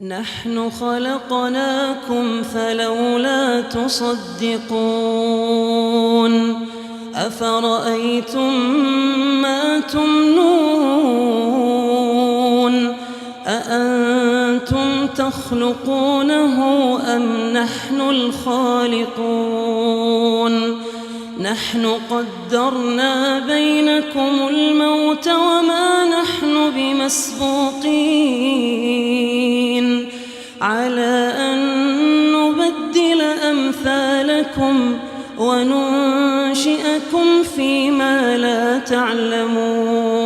نحن خلقناكم فلولا تصدقون أفرأيتم ما تمنون أأنتم تخلقونه أم نحن الخالقون نحن قدرنا بينكم الموت وما نحن بمسبوقين على أن نبدل أمثالكم وننشئكم فيما لا تعلمون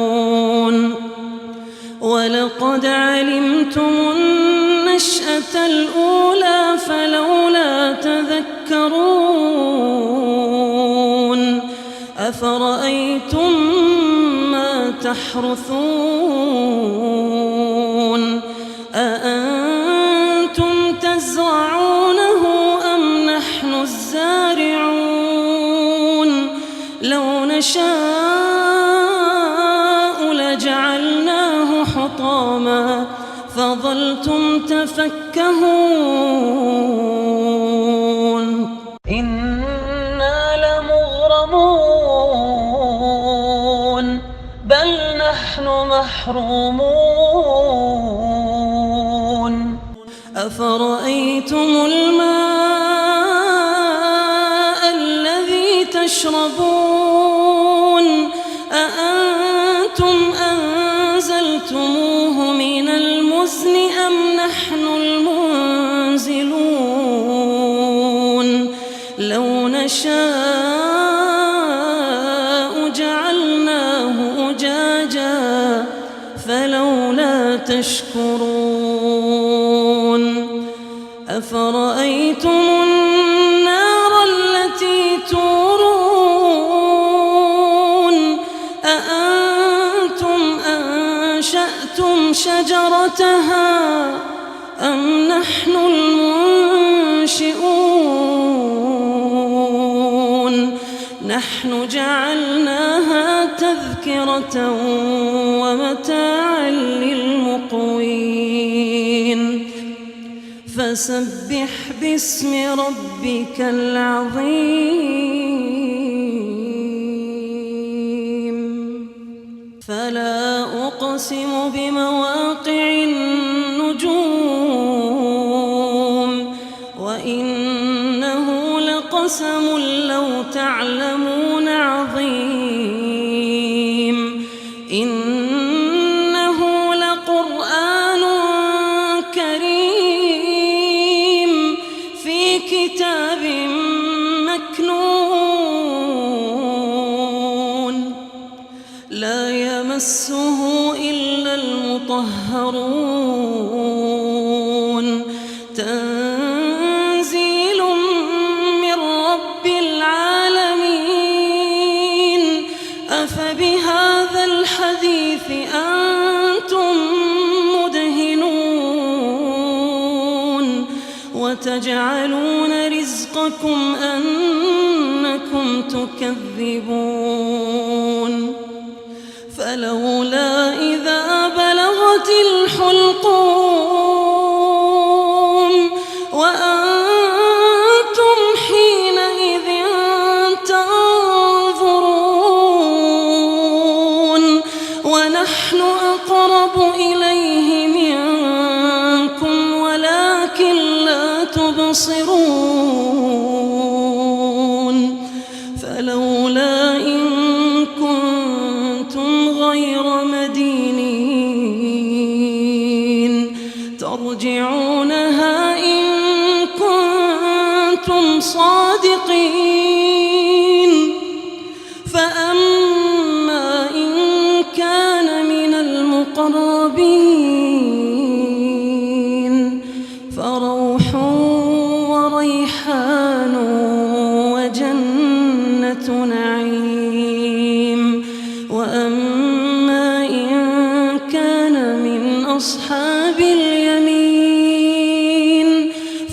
ولقد علمتم النشأة الأولى فلولا تذكرون أفرأيتم ما تحرثون أأنتم تزرعونه أم نحن الزارعون لو نشاء لجعلناه حطاما فظلتم تفكهون إنا لمغرمون بل نحن محرومون أفرأيتم الماء الذي تشربون أأنتم أنزلتموه من المزن أم نحن المنزلون لو نشاء جعلناه أجاجا فلولا تشكرون أفرأيتم النار التي تورون أأنتم أنشأتم شجرتها أم نحن المنشئون نحن جعلناها تذكرة ومتاعا للمقوين فسبح باسم ربك العظيم فلا أقسم بمواقع النجوم وإنه لقسم لو تعلمون عظيم إنه لقرآن كريم في كتاب مكنون لا يمسه إلا المطهرون تنزيل من رب العالمين أفبهذا الحديث أنتم مدهنون وتجعلون رزقكم أنكم تكذبون فلولا إذا بلغت الحلقوم وأنتم حينئذ تنظرون ونحن أقرب إليه منكم ولكن لا تبصرون فلولا إن كنتم غير مدينين ترجعونها إن كنتم صادقين فأما إن كان من المقربين فروح وريحان وجنة نعيم وأما إن كان من أصحاب اليمين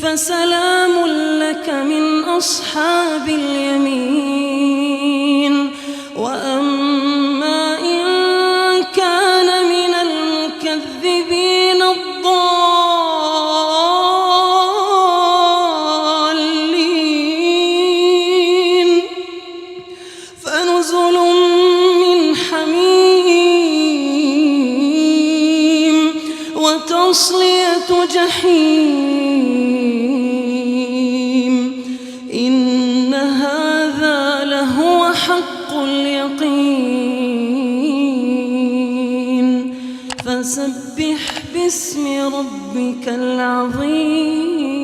فسلام لك من أصحاب اليمين وأما إن كان من المكذبين الضالين نزل من حميم وتصلية جحيم إن هذا لهو حق اليقين فسبح باسم ربك العظيم.